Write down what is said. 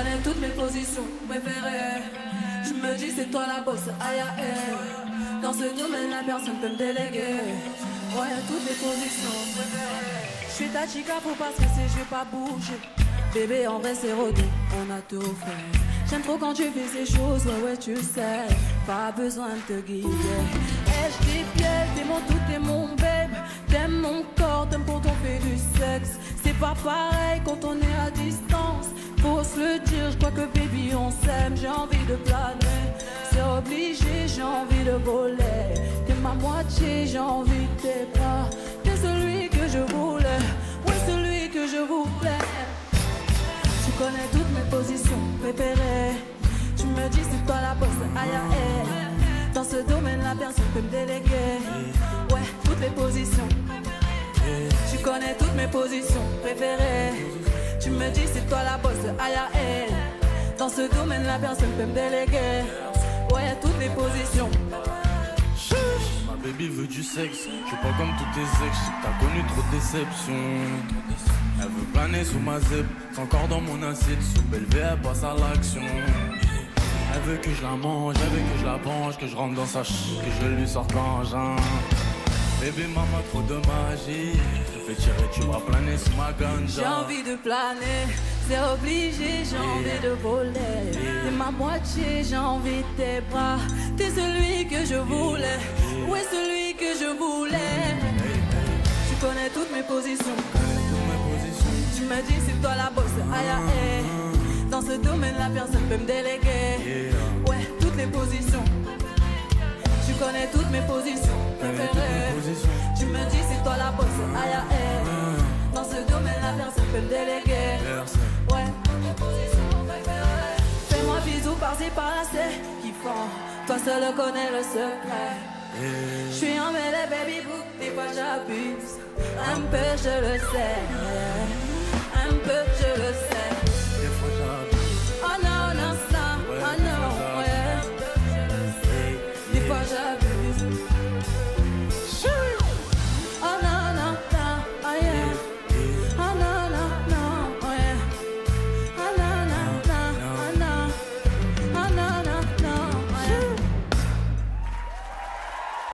connais toutes mes positions préférées. Je me dis c'est toi la bosse, aïe aïe. Dans ce domaine la personne peut me déléguer. Ouais, toutes les positions préférées. Je suis ta chica pour pas stresser, je vais pas bouger. Bébé en vrai c'est rodé, on a tout fait. J'aime trop quand tu fais ces choses, ouais tu sais. Pas besoin de te guider. Je t'ai pied, t'es mon tout, t'es mon babe. T'aimes mon corps, t'aimes quand on fait du sexe. C'est pas pareil quand on est à distance. Faut se le dire, je crois que baby on s'aime. J'ai envie de planer, c'est obligé, j'ai envie de voler. T'es ma moitié, j'ai envie de tes bras. T'es celui que je voulais, ouais celui que je voulais. Tu connais toutes mes positions préférées. Tu me dis c'est toi la bosse, aïe aïe. Dans ce domaine la personne peut me déléguer. Ouais, toutes les positions. Tu connais toutes mes positions préférées. Tu me dis c'est toi la bosse, aïe aïe. Dans ce domaine la personne peut me déléguer. Ouais, toutes les positions. Ma baby veut du sexe, je suis pas comme tous tes ex, je sais que t'as connu trop de déceptions. Elle veut planer sous ma zip, c'est encore dans mon assiette, sous belle V, elle passe à l'action. Elle veut que je la mange, elle veut que je la penche, que je rentre dans sa que je lui sorte l'engin. Bébé maman trop de magie, je fais tirer, tu vas planer sous ma ganja. J'ai envie de planer, c'est obligé, j'ai envie de voler. T'es ma moitié, j'ai envie de tes bras. T'es celui que je voulais, ouais celui que je voulais. Tu connais toutes mes positions. Tu me dis c'est toi la bosse, aïe aïe. Dans ce domaine la personne peut me déléguer. Ouais, toutes les positions. Tu connais toutes mes positions préférées. Tu me dis c'est toi la bosse, aïe aïe. Dans ce domaine la personne peut me déléguer. Ouais, toutes les positions préférées. Fais-moi bisous par-ci par-là, c'est kiffant. Toi seul connais le secret. Je suis emmêlé baby boo, des fois j'abuse. Un peu je le sais, un peu je le sais.